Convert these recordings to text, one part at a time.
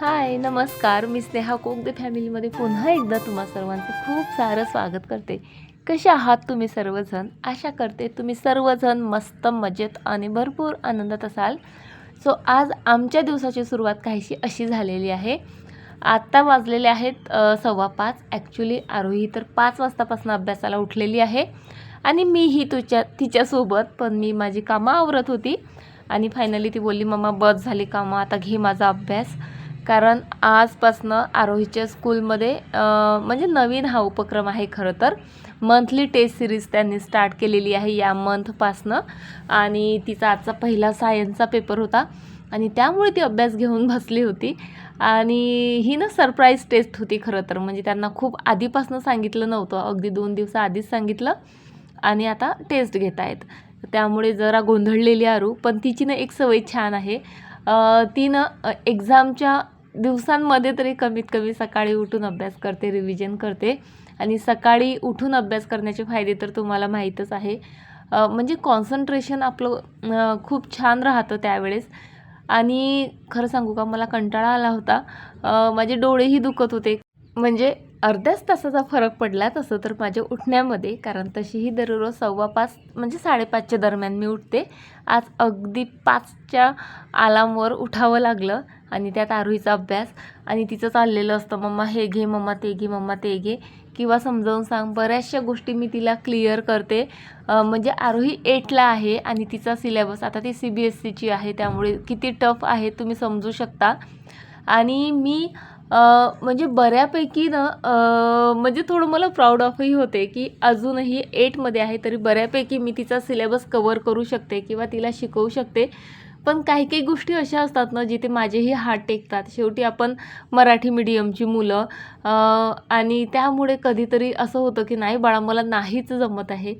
हाय, नमस्कार. मी स्नेहा कोक द फॅमिलीमध्ये पुन्हा एकदा तुम्हा सर्वांचं खूप सारं स्वागत करते. कसे आहात तुम्ही सर्वजण? आशा करते तुम्ही सर्वजण मस्त मजेत आणि भरपूर आनंदात असाल. सो आज आमच्या दिवसाची सुरुवात काहीशी अशी झालेली आहे. आत्ता वाजलेले आहेत 4:15. ॲक्च्युली आरोही तर 5 वाजतापासून अभ्यासाला उठलेली आहे आणि मीही तिच्यासोबत. पण मी माझी कामं आवरत होती आणि फायनली ती बोलली, मम्मा बस झाली कामं, आता घे माझा अभ्यास. कारण आजपासनं आरोहीच्या स्कूलमध्ये म्हणजे नवीन हा उपक्रम आहे खरं तर. मंथली टेस्ट सिरीज त्यांनी स्टार्ट केलेली आहे या मंथपासनं. आणि तिचा आजचा पहिला सायन्सचा पेपर होता आणि त्यामुळे ती अभ्यास घेऊन बसली होती. आणि ही ना सरप्राईज टेस्ट होती खरं तर. म्हणजे त्यांना खूप आधीपासून सांगितलं नव्हतं, अगदी 2 दिवसाआधीच सांगितलं आणि आता टेस्ट घेत आहेत. त्यामुळे जरा गोंधळलेली आरू. पण तिची ना एक सवय छान आहे. ती ना एक्झामच्या दिवसांमध्ये तरी कमीत कमी सकाळी उठून अभ्यास करते, रिव्हिजन करते. आणि सकाळी उठून अभ्यास करण्याचे फायदे तर तुम्हाला माहीतच आहे. म्हणजे कॉन्सन्ट्रेशन आपलं खूप छान राहतं त्यावेळेस. आणि खरं सांगू का, मला कंटाळा आला होता. माझे डोळेही दुखत होते. म्हणजे अर्ध्याच तासाचा फरक पडला तसं तर माझ्या उठण्यामध्ये. कारण तशीही दररोज 5:15 म्हणजे 5:30च्या दरम्यान मी उठते. आज अगदी 5च्या अलार्मवर उठावं लागलं आणि त्यात आरोहीचा अभ्यास. आणि तिचं चाललेलं असतं, मम्मा हे घे, मम्मा ते घे, मम्मा ते घे, किंवा समजावून सांग. बऱ्याचशा गोष्टी मी तिला क्लिअर करते. म्हणजे आरोही 8ला आहे आणि तिचा सिलेबस आता ती CBSEची आहे, त्यामुळे किती टफ आहे तुम्ही समजू शकता. आणि मी म्हणजे बऱ्यापैकी ना म्हणजे थोडं मला प्राऊड ऑफही होते की अजूनही 8मध्ये आहे तरी बऱ्यापैकी मी तिचा सिलेबस कवर करू शकते किंवा तिला शिकवू शकते. पण काही काही गोष्टी अशा असतात ना जिथे माझेही हात टेकतात. शेवटी आपण मराठी मीडियमची मुलं आणि त्यामुळे कधीतरी असं होतं की नाही बाळा, मला नाहीच जमत आहे.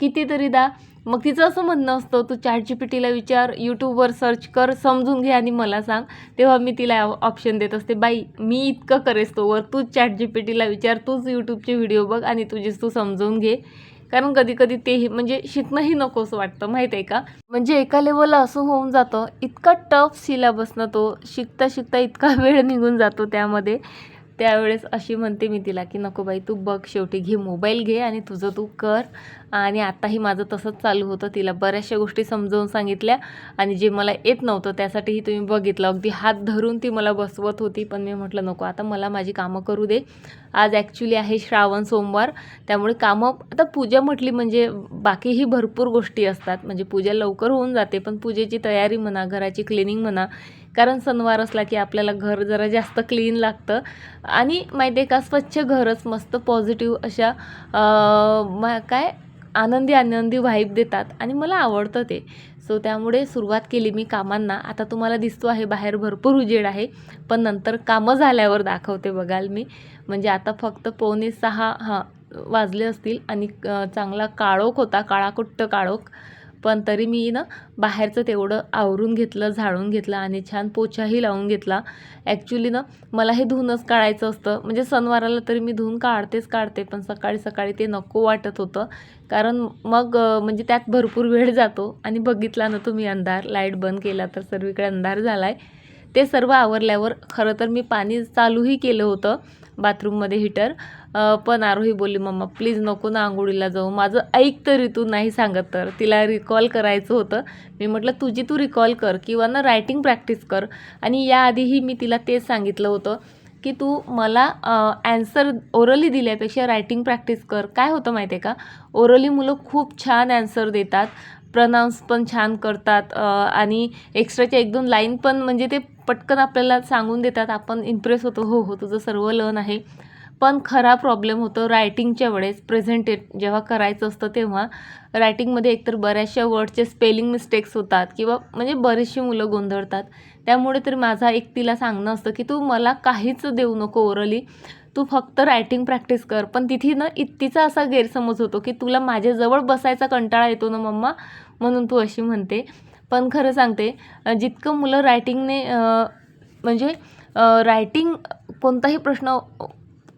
कितीतरीदा मग तिचं असं म्हणणं असतं, तू ChatGPTला विचार, यूट्यूबवर सर्च कर, समजून घे आणि मला सांग. तेव्हा मी तिला ऑप्शन देत असते, बाई मी इतकं करेस तोवर तूच ChatGPTला विचार, तूच यूट्यूबचे व्हिडिओ बघ आणि तुझीच तू समजून घे. कारण कधी कधी तेही म्हणजे शिकणंही नकोसं वाटतं, माहीत आहे का. म्हणजे एका लेवलला असं होऊन जातं, इतका टफ सिलेबस ना तो, शिकता शिकता इतका वेळ निघून जातो त्यामध्ये. त्यावेळेस अशी म्हणते मी तिला की नको बाई, तू बघ, शेवटी घे मोबाईल, घे आणि तुझं तू कर. आणि आताही माझं तसंच चालू होतं. तिला बऱ्याचशा गोष्टी समजावून सांगितल्या आणि जे मला येत नव्हतं त्यासाठीही तुम्ही बघितलं, अगदी हात धरून ती मला बसवत होती. पण मी म्हटलं नको, आता मला माझी कामं करू दे. आज ॲक्च्युली आहे श्रावण सोमवार, त्यामुळे कामं आता पूजा म्हटली म्हणजे बाकीही भरपूर गोष्टी असतात. म्हणजे पूजा लवकर होऊन जाते, पण पूजेची तयारी म्हणा, घराची क्लिनिंग म्हणा, कारण सणवार असला की आपल्याला घर जरा जास्त क्लीन लागतं. आणि माहिती आहे का, स्वच्छ घरच मस्त पॉझिटिव्ह अशा काय आनंदी आनंदी व्हाईब देतात आणि मला आवडतं ते. सो त्यामुळे सुरुवात केली मी कामांना. आता तुम्हाला दिसतो आहे बाहेर भरपूर उजेड आहे, पण नंतर कामं झाल्यावर दाखवते बघाल मी. म्हणजे आता फक्त 5:45 वाजले असतील आणि चांगला काळोख होता, काळाकुट्ट काळोख. पण तरी मी ना बाहेरचं तेवढं आवरून घेतलं, झाडून घेतलं आणि छान पोछाही लावून घेतला. ॲक्च्युली ना मला हे धुवूनच काढायचं असतं. म्हणजे सणवाराला तरी मी धुवून काढते, पण सकाळी सकाळी ते नको वाटत होतं. कारण मग म्हणजे त्यात भरपूर वेळ जातो. आणि बघितला ना तुम्ही अंधार, लाईट बंद केला तर सर्वीकडे अंधार झाला आहे. ते सर्व आवरल्यावर खरं तर मी पाणी चालूही केलं होतं बाथरूममध्ये, हीटर. पण आरोही बोलली, मम्मा प्लीज नको ना आंघोळीला जाऊ, माझं ऐक तरी तू, नाही सांगत तर. तिला रिकॉल करायचं होतं. मी म्हटलं तुझी तू रिकॉल कर किंवा ना रायटिंग प्रॅक्टिस कर. आणि याआधीही मी तिला तेच सांगितलं होतं की तू मला ॲन्सर ओरली दिल्यापेक्षा रायटिंग प्रॅक्टिस कर. काय होतं माहिती आहे का, ओरली मुलं खूप छान ॲन्सर देतात, प्रनाऊन्स पण छान करतात आणि एक्स्ट्राच्या 1-2 लाईन पण म्हणजे ते पटकन आपल्याला सांगून देतात. आपण इम्प्रेस होतो, हो हो तुझं सर्व लर्न आहे. पण खरा प्रॉब्लेम होतो रायटिंगच्या वेळेस. प्रेझेंटेट जेव्हा करायचं असतं तेव्हा रायटिंगमध्ये एकतर बऱ्याचशा वर्डचे स्पेलिंग मिस्टेक्स होतात किंवा म्हणजे बरीचशी मुलं गोंधळतात. त्यामुळे तर माझा एक तिला सांगणं असतं की तू मला काहीच देऊ नको ओरली, तू फक्त रायटिंग प्रॅक्टिस कर. पण तिथे ना तिचा असा गैरसमज होतो की तुला माझ्याजवळ बसायचा कंटाळा येतो ना मम्मा, म्हणून तू अशी म्हणते. पण खरं सांगते, जितकं मुलं रायटिंगने म्हणजे रायटिंग कोणताही प्रश्न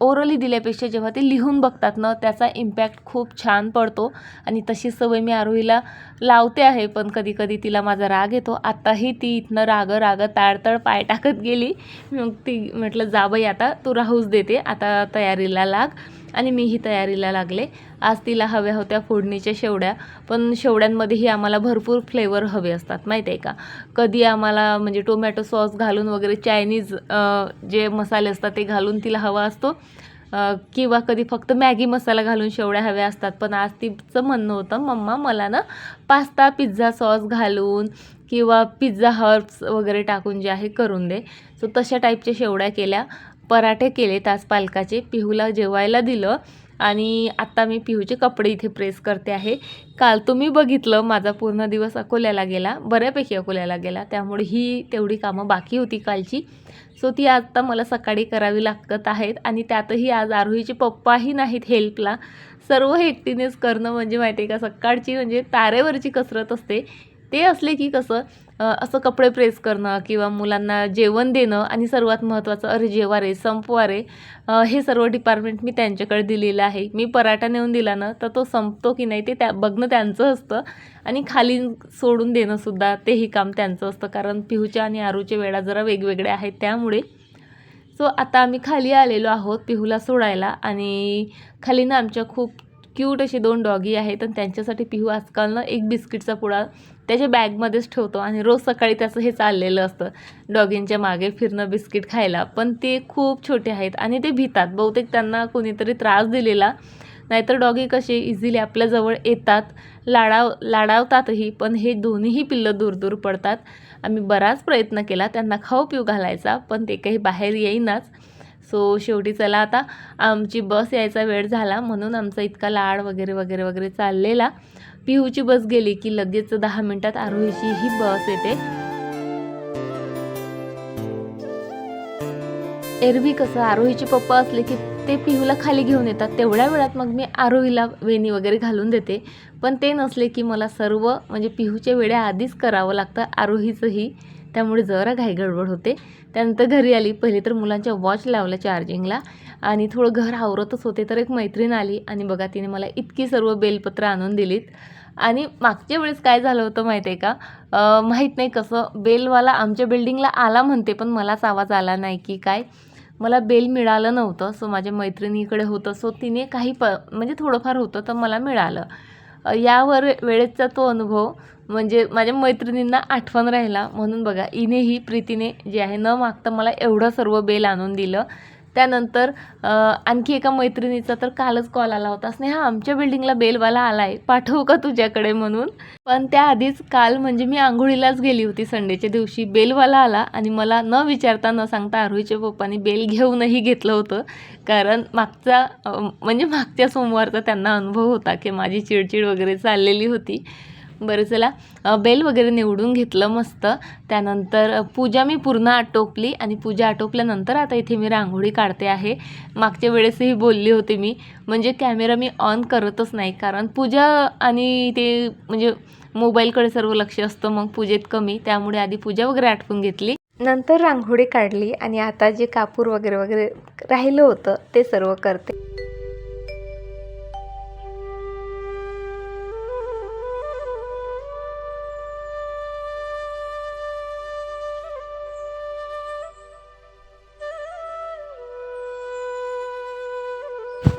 ओरली दिल्यापेक्षा जेव्हा ते लिहून बघतात ना त्याचा इम्पॅक्ट खूप छान पडतो. आणि तशी सवय मी आरोहीला लावते आहे, पण कधी कधी तिला माझा राग येतो. आत्ताही ती इथनं राग ताडतड पाय टाकत गेली. मग ती म्हटलं जा बाई आता तू राहूच देते, आता तयारीला लाग. आणि मीही तयारीला लागले. आज तिला हव्या होत्या फोडणीच्या शेवड्या, पण शेवड्यांमध्येही आम्हाला भरपूर फ्लेवर हवे असतात माहीत आहे का. कधी आम्हाला म्हणजे टोमॅटो सॉस घालून वगैरे चायनीज जे मसाले असतात ते घालून तिला हवा असतो, किंवा कधी फक्त मॅगी मसाला घालून शेवड्या हव्या असतात. पण आज तिचं म्हणणं होतं मम्मा मला ना पास्ता पिझ्झा सॉस घालून किंवा पिझ्झा हर्ब्स वगैरे टाकून जे आहे करून दे. सो तशा टाईपच्या शेवड्या केल्या. पराठे केले तास पालकाचे, पिहूला जेवायला दिलं. आणि आत्ता मी पिहूचे कपडे इथे प्रेस करते आहे. काल तुम्ही बघितलं माझा पूर्ण दिवस अकोल्याला गेला, बऱ्यापैकी अकोल्याला गेला, त्यामुळे ही तेवढी कामं बाकी होती कालची. सो ती आत्ता मला सकाळी करावी लागत आहेत. आणि त्यातही आज आरोहीचे पप्पाही नाहीत हेल्पला. सर्व हे एकटीनेच करणं म्हणजे माहिती आहे का सकाळची म्हणजे तारेवरची कसरत असते. ते असले की कसं असं कपडे प्रेस करणं किंवा मुलांना जेवण देणं, आणि सर्वात महत्त्वाचं अरे जेवा रे संपवा रे, हे सर्व डिपार्टमेंट मी त्यांच्याकडे दिलेलं आहे. मी पराठा नेऊन दिला ना तर तो संपतो की नाही ते बघणं त्यांचं असतं. आणि खाली सोडून देणंसुद्धा तेही काम त्यांचं असतं, कारण पिहूच्या आणि आरूच्या वेळा जरा वेगवेगळ्या आहेत त्यामुळे. सो आता आम्ही खाली आलेलो आहोत पिहूला सोडायला. आणि खाली ना आमच्या खूप क्यूट असे 2 डॉगी आहेत. आणि त्यांच्यासाठी पिहू आजकाल ना एक बिस्किटचा पुडा त्याच्या बॅगमध्येच ठेवतो. आणि रोज सकाळी त्याचं हे चाललेलं असतं डॉगींच्या मागे फिरणं बिस्किट खायला. पण ते खूप छोटे आहेत आणि ते भितात. बहुतेक त्यांना कोणीतरी त्रास दिलेला. नाहीतर डॉगी कसे इझिली आपल्याजवळ येतात, लाडावतातही. पण हे दोन्हीही पिल्लं दूर दूर पडतात. आम्ही बराच प्रयत्न केला त्यांना खाऊ पिऊ घालायचा, पण ते काही बाहेर येईनाच. सो शेवटी चला आता आमची बस यायचा वेळ झाला, म्हणून आमचा इतका लाड वगैरे वगैरे वगैरे चाललेला. पिहूची बस गेली की लगेच 10 मिनिटात आरोहीची ही बस येते. एरवी कसं आरोहीचे पप्पा असले की ते पिहूला खाली घेऊन येतात, तेवढ्या वेळात मग मी आरोहीला वेणी वगैरे घालून देते. पण ते नसले की मला सर्व म्हणजे पिहूच्या वेळा आधीच करावं लागतं, आरोहीचंही. त्यामुळे जरा घाईगडबड होते. त्यानंतर घरी आली, पहिले तर मुलांच्या वॉच लावल्या चार्जिंगला आणि थोडं घर आवरतच होते, तर एक मैत्रीण आली आणि बघा तिने मला इतकी सर्व बेलपत्र आणून दिलीत. आणि मागच्या वेळेस काय झालं होतं माहीत आहे का, माहीत नाही कसं बेलवाला आमच्या बिल्डिंगला आला म्हणते, पण मलाच आवाज आला नाही की काय, मला बेल मिळालं नव्हतं. सो माझ्या मैत्रिणीकडे होतं, सो तिने काही म्हणजे थोडंफार होतं तर मला मिळालं. यावर वेळेचा तो अनुभव म्हणजे माझ्या मैत्रिणींना आठवण राहिला. म्हणून बघा हिनेही प्रीतीने जे आहे न मागता मला एवढं सर्व बेल आणून दिलं. त्यानंतर आणखी एका मैत्रिणीचा तर कालच कॉल आला होता, स्नेहा आमच्या बिल्डिंगला बेलवाला आला आहे, पाठवू का तुझ्याकडे म्हणून. पण त्याआधीच काल म्हणजे मी आंघोळीलाच गेली होती संडेच्या दिवशी, बेलवाला आला आणि मला न विचारता न सांगता आरोहीच्या पप्पांनी बेल घेऊनही घेतलं होतं. कारण मागच्या सोमवारचा त्यांना अनुभव होता की माझी चिडचिड वगैरे चाललेली होती. बरं चला बेल वगैरे निवडून घेतलं मस्त. त्यानंतर पूजा मी पूर्ण आटोपली आणि पूजा आटोपल्यानंतर आता इथे मी रांगोळी काढते आहे. मागच्या वेळेसही बोलली होते मी, म्हणजे कॅमेरा मी ऑन करतच नाही, कारण पूजा आणि ते म्हणजे मोबाईलकडे सर्व लक्ष असतं, मग पूजेत कमी. त्यामुळे आधी पूजा वगैरे आटपून घेतली, नंतर रांगोळी काढली. आणि आता जे कापूर वगैरे वगैरे राहिलं होतं ते सर्व करते.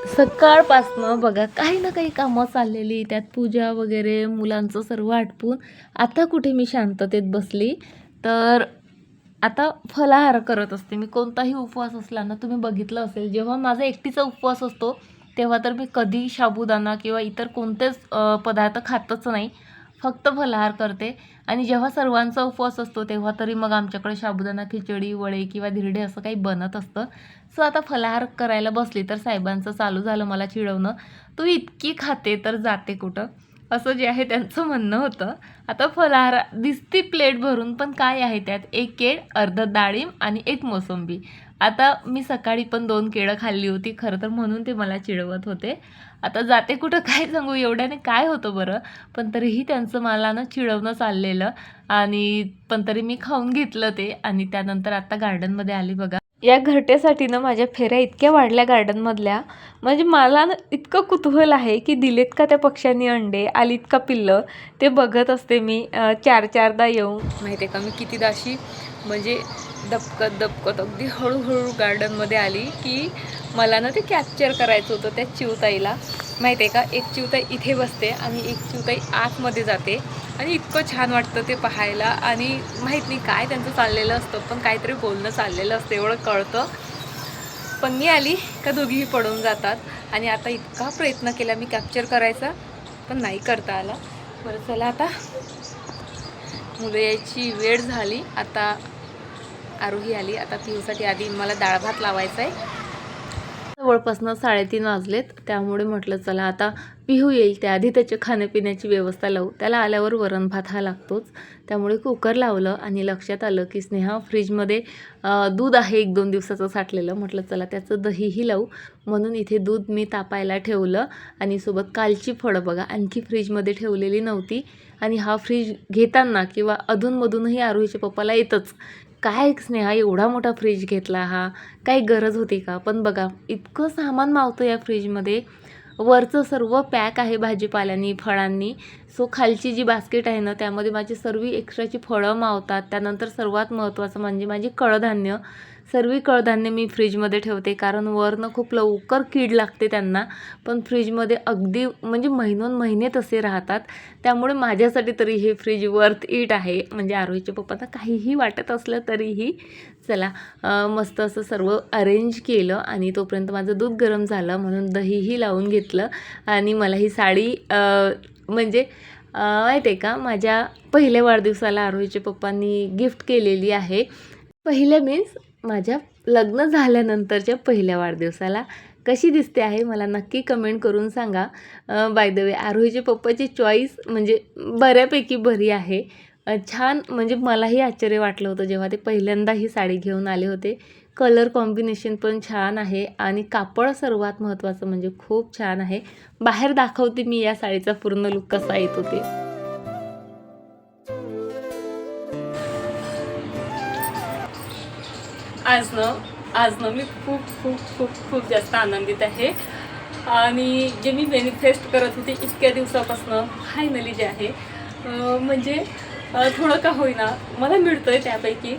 सकाळपासनं बघा काही ना काही कामं चाललेली, त्यात पूजा वगैरे मुलांचं सर्व आटपून आता कुठे मी शांततेत बसली. तर आता फलाहार करत असते मी. कोणताही उपवास असला ना, तुम्ही बघितलं असेल जेव्हा माझा एकटीचा उपवास असतो तेव्हा तर मी कधी साबुदाणा किंवा इतर कोणतेच पदार्थ खातच नाही, फक्त फलाहार करते. आणि जेव्हा सर्वांचा उपवास असतो तेव्हा तरी मग आमच्याकडे साबुदाणा खिचडी वडे किंवा धिरडे असं काही बनत असतं. सो आता फलाहार करायला बसली तर साहेबांचं चालू झालं मला चिडवणं, तू इतकी खाते तर जाते कुठं, असं जे आहे त्यांचं म्हणणं होतं. आता फलाहार दिसती प्लेट भरून, पण काय आहे त्यात, एक केळ, अर्ध डाळिंब आणि एक मोसंबी. आता मी सकाळी पण 2 केळं खाल्ली होती खरं तर, म्हणून ते मला चिडवत होते. आता जाते कुठं काय सांगू, एवढ्याने काय होतं बरं. पण तरीही त्यांचं मला ना चिडवणं चाललेलं, आणि पण तरी मी खाऊन घेतलं ते. आणि त्यानंतर आता गार्डनमध्ये आली बघा. या घरट्यासाठी ना माझ्या फेऱ्या इतक्या वाढल्या गार्डनमधल्या, म्हणजे मला ना इतकं कुतूहल आहे की दिलेत का त्या पक्ष्यांनी अंडे, आलीत का पिल्लं, ते बघत असते मी चार चारदा येऊन. माहिती आहे का मी कितीदा अशी म्हणजे दबकत दबकत अगदी हळूहळू गार्डनमध्ये आली की मला ना ते कॅप्चर करायचं होतं त्या चिवताईला. माहिती आहे का, एक चिवताई इथे बसते आणि एक चिवताई आतमध्ये जाते आणि इतकं छान वाटतं ते पाहायला. आणि माहीत नाही काय त्यांचं चाललेलं असतं, पण काहीतरी बोलणं चाललेलं असतं एवढं कळतं. पण मी आली का दोघीही पडून जातात. आणि आता इतका प्रयत्न केला मी कॅप्चर करायचा, पण नाही करता आला. बरं चला, आता मुलं यायची वेळ झाली. आता आरोही आली. आता पिऊसाठी आधी मला डाळ भात लावायचा आहे. जवळपासनं 3:30 वाजलेत, त्यामुळे म्हटलं चला आता पिहू येईल त्याआधी त्याच्या खाण्यापिण्याची व्यवस्था लावू. त्याला आल्यावर वरण भात हा लागतोच, त्यामुळे कुकर लावलं आणि लक्षात आलं की स्नेहा फ्रीजमध्ये दूध आहे 1-2 दिवसाचं साठलेलं. म्हटलं चला त्याचं दहीही लावू, म्हणून इथे दूध मी तापायला ठेवलं. आणि सोबत कालची फळं बघा आणखी फ्रीजमध्ये ठेवलेली नव्हती. आणि हा फ्रीज घेताना किंवा अधूनमधूनही आरोहीच्या पप्पाला येतच, काय स्नेहा एवढा मोठा फ्रीज घेतला, हा काही गरज होती का. पण बघा इतकं सामान मावतं या फ्रीजमध्ये. वरचं सर्व पॅक आहे भाजीपाल्यानी, फळांनी. सो खालची जी बास्केट आहे ना, त्यामध्ये माझी सर्व एक्स्ट्राची फळं मावतात. त्यानंतर सर्वात महत्त्वाचं म्हणजे माझी कडधान्य. सर्व कडधान्य मी फ्रीजमध्ये ठेवते, कारण वरनं खूप लवकर कीड लागते त्यांना. पण फ्रीजमध्ये अगदी म्हणजे महिने तसे राहतात. त्यामुळे माझ्यासाठी तरी हे फ्रीज वर्थ इट आहे. म्हणजे आरोहीच्या पप्पांना काहीही वाटत असलं तरीही. चला मस्त असं सर्व अरेंज केलं आणि तोपर्यंत माझं दूध गरम झालं, म्हणून दहीही लावून घेतलं. आणि मला ही साडी म्हणजे माहिती आहे का, माझ्या पहिल्या वाढदिवसाला आरोहीच्या पप्पांनी गिफ्ट केलेली आहे. पहिल्या मीन्स माझ्या लग्न झाल्यानंतरच्या पहिल्या वाढदिवसाला. कशी दिसते आहे मला नक्की कमेंट करून सांगा. बाय द वे आरोहीच्या पप्पाची चॉईस म्हणजे बऱ्यापैकी बरी आहे. छान, म्हणजे मलाही आश्चर्य वाटलं होतं जेव्हा ते पहिल्यांदा ही साडी घेऊन आले होते. कलर कॉम्बिनेशन पण छान आहे आणि कापड सर्वात महत्त्वाचं म्हणजे खूप छान आहे. बाहेर दाखवते मी या साडीचा पूर्ण लुक कसा येतो ते. आज ना मी खूप खूप खूप खूप जास्त आनंदित आहे. आणि जे मी मॅनिफेस्ट करत होते इतक्या दिवसापासून फायनली जे आहे म्हणजे थोडं का होईना मला मिळतं आहे. त्यापैकी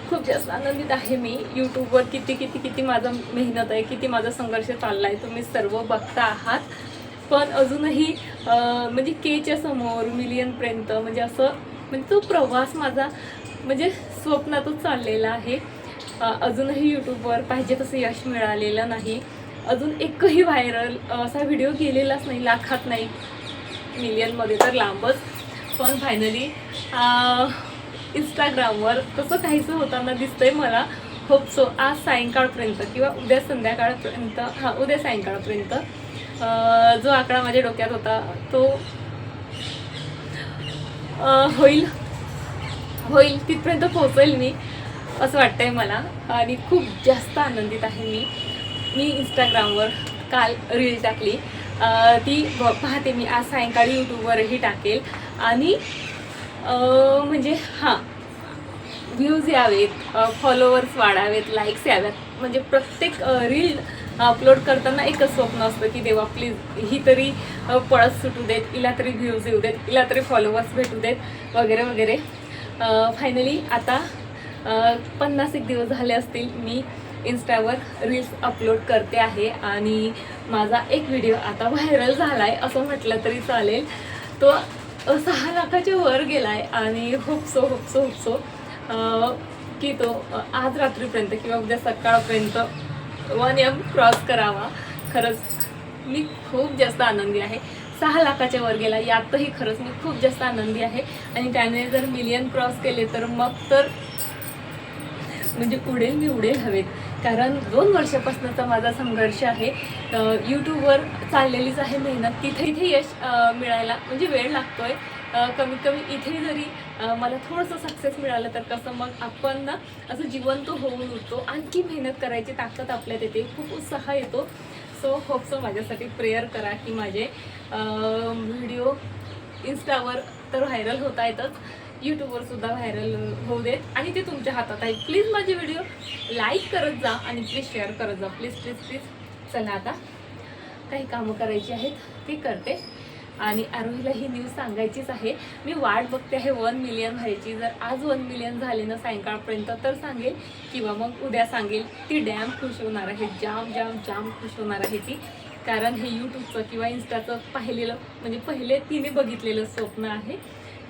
खूप जास्त आनंदित आहे मी. यूट्यूबवर किती माझा मेहनत आहे, किती माझा संघर्ष चालला आहे, तुम्ही सर्व बघता आहात. पण अजूनही म्हणजे केच्या समोर मिलियनपर्यंत म्हणजे असं म्हणजे तो प्रवास माझा म्हणजे स्वप्नातच चाललेला आहे. अजूनही यूट्यूबवर पाहिजे तसं यश मिळालेलं नाही. अजून एकही व्हायरल असा व्हिडिओ गेलेलाच नाही, लाखात नाही, मिलियनमध्ये तर लांबच. पण फायनली इंस्टाग्रामवर तसं काहीसं होताना दिसतंय मला. होप सो आज सायंकाळपर्यंत किंवा उद्या संध्याकाळपर्यंत, उद्या सायंकाळपर्यंत जो आकडा माझ्या डोक्यात होता तो होईल तिथपर्यंत पोहोचेल मी, असं वाटतंय मला. आणि खूप जास्त आनंदित आहे मी इंस्टाग्रामवर काल रील टाकली, ती पाहते मी आज सायंकाळी यूट्यूबवरही टाकेल. आणि म्हणजे व्ह्यूज यावेत, फॉलोअर्स वाढावेत, लाईक्स याव्यात. म्हणजे प्रत्येक रील अपलोड करताना एकच स्वप्न असतं की देवा प्लीज ही तरी पळस सुटू देत, हिला तरी व्ह्यूज येऊ देत, हिला तरी फॉलोअर्स भेटू देत वगैरे वगैरे. फायनली आता 50 दिवस झाले असतील मी इन्स्टावर रील्स अपलोड करते आहे. आणि माझा एक व्हिडिओ आता व्हायरल झाला आहे असं म्हटलं तरी चालेल. तो 6 लाखाच्या वर गेला आहे. आणि होप सो की तो आज रात्रीपर्यंत किंवा उद्या सकाळपर्यंत 1 M क्रॉस करावा. खरंच मी खूप जास्त आनंदी आहे. 6 लाखाच्या वर गेला यातही खरंच मी खूप जास्त आनंदी आहे. आणि त्याने जर मिलियन क्रॉस केले तर मग तर म्हणजे उडेल हवेत. कारण 2 वर्षापासूनचा माझा संघर्ष आहे. यूट्यूबवर चाललेलीच आहे मेहनत. तिथे यश मिळायला म्हणजे वेळ लागतोय. कमीत कमी इथे जरी मला थोडंसं सक्सेस मिळालं तर कसं मग आपण ना असं जिवंत होऊन उठतो. आणखी मेहनत करायची ताकद आपल्यात येते, खूप उत्साह येतो. सो होप सो माझ्यासाठी प्रेयर करा की माझे व्हिडिओ इन्स्टावर तर व्हायरल होता येतच, यूट्यूबवर सुद्धा व्हायरल होऊ देत आणि ते तुमच्या हातात आहे. प्लीज माझे व्हिडिओ लाईक करत जा आणि प्लीज शेअर करत जा. Please please please. चला आता काही कामं करायची आहेत ते करते आणि आरोहीला ही न्यूज सांगायचीच आहे. मी वाट बघते आहे 1 मिलियन व्हायची. जर आज 1 मिलियन झाले ना सायंकाळपर्यंत तर सांगेल किंवा मग उद्या सांगेल. ती डॅम खुश होणार आहे, जाम जाम जाम खुश होणार आहे ती. कारण हे यूट्यूबचं किंवा इन्स्टाचं पाहिलेलं म्हणजे पहिले तिने बघितलेलं स्वप्न आहे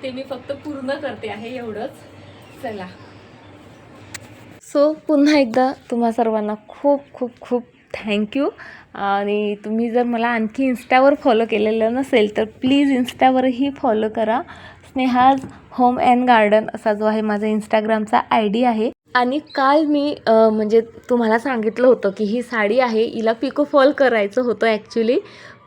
ते मी फक्त पूर्ण करते आहे एवढंच. चला सो पुन्हा एकदा तुम्हा सर्वांना खूप खूप खूप थँक्यू. आणि तुम्ही जर मला आणखी इन्स्टावर फॉलो केलेलं नसेल तर प्लीज इन्स्टावरही फॉलो करा. स्नेहाज होम अँड गार्डन असा जो आहे माझा इंस्टाग्रामचा ID आहे. आणि काल मी म्हणजे तुम्हाला सांगितलं होतं की ही साडी आहे हिला पिको फॉल करायचं होतं ॲक्च्युली.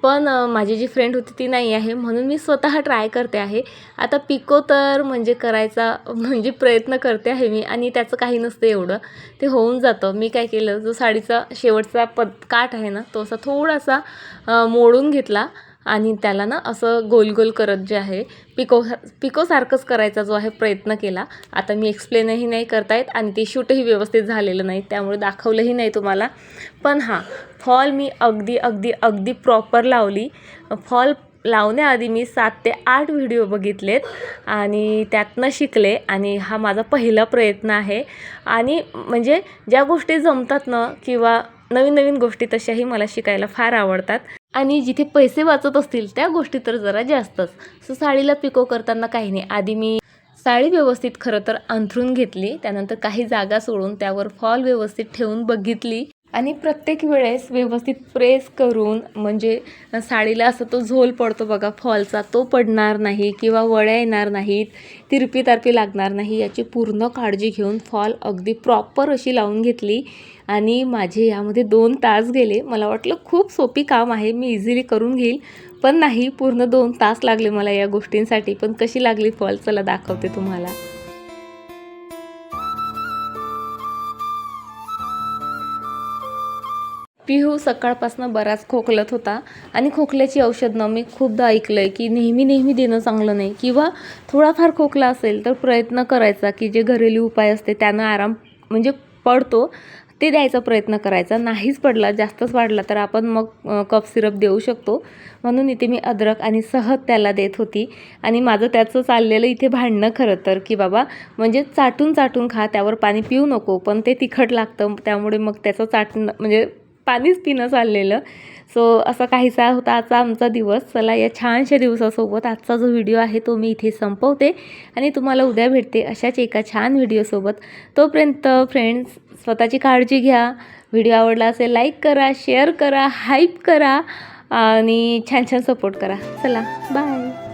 पण माझी जी फ्रेंड होती ती नाही आहे म्हणून मी स्वतः ट्राय करते आहे. आता पिको तर म्हणजे करायचा म्हणजे प्रयत्न करते आहे मी आणि त्याचं काही नसतं एवढं, ते होऊन जातं. मी काय केलं, जो साडीचा शेवटचा काठ आहे ना तो असा थोडासा मोडून घेतला आणि त्याला ना असं गोल गोल करत जे आहे पिकोसारखंच करायचा जो आहे प्रयत्न केला. आता मी एक्सप्लेनही नाही करता येत आणि ते शूटही व्यवस्थित झालेलं नाही त्यामुळे दाखवलंही नाही तुम्हाला. पण हां, फॉल मी अगदी अगदी अगदी प्रॉपर लावली. फॉल लावण्याआधी मी 7 ते 8 व्हिडिओ बघितलेत आणि त्यातनं शिकले आणि हा माझा पहिला प्रयत्न आहे. आणि म्हणजे ज्या गोष्टी जमतात ना किंवा नवीन नवीन गोष्टी तशाही मला शिकायला फार आवडतात आणि जिथे पैसे वाचत असतील त्या गोष्टी तर जरा जास्तच. सो साडीला पिको करताना काही नाही, आधी मी साडी व्यवस्थित खरं तर अंथरून घेतली, त्यानंतर काही जागा सोडून त्यावर फॉल व्यवस्थित ठेवून बघितली आणि प्रत्येक वेळेस व्यवस्थित प्रेस करून म्हणजे साडीला असं तो झोल पडतो बघा फॉलचा तो पडणार नाही किंवा वळ्या येणार नाहीत, तिरपी तारपी लागणार नाही याची पूर्ण काळजी घेऊन फॉल अगदी प्रॉपर अशी लावून घेतली. आणि माझे यामध्ये 2 तास गेले. मला वाटलं खूप सोपी काम आहे, मी इझिली करून घेईल, पण नाही, पूर्ण 2 तास लागले मला या गोष्टींसाठी. पण कशी लागली फॉल चला दाखवते तुम्हाला. पिहू सकाळपासून बराच खोकलत होता आणि खोकल्याची औषधं मी खूपदा ऐकलं आहे की नेहमी देणं चांगलं नाही किंवा थोडाफार खोकला असेल तर प्रयत्न करायचा की जे घरेलू उपाय असते त्यानं आराम म्हणजे पडतो ते द्यायचा प्रयत्न करायचा. नाहीच पडला, जास्तच वाढला तर आपण मग कफ सिरप देऊ शकतो. म्हणून इथे मी अद्रक आणि सहज त्याला देत होती आणि माझं त्याचं चाललेलं इथे भांडणं खरं तर की बाबा म्हणजे चाटून खा, त्यावर पाणी पिऊ नको, पण ते तिखट लागतं त्यामुळे मग त्याचं चाटणं म्हणजे पाणीच पिणं चाललेलं. सो असा काहीसा होता आजचा आमचा दिवस. चला या छानशा दिवसासोबत आजचा जो व्हिडिओ आहे तो मी इथे संपवते आणि तुम्हाला उद्या भेटते अशाच एका छान व्हिडिओसोबत. तोपर्यंत फ्रेंड्स स्वतःची काळजी घ्या. व्हिडिओ आवडला असेल लाईक करा, शेअर करा, हाईप करा आणि छान छान सपोर्ट करा. चला बाय.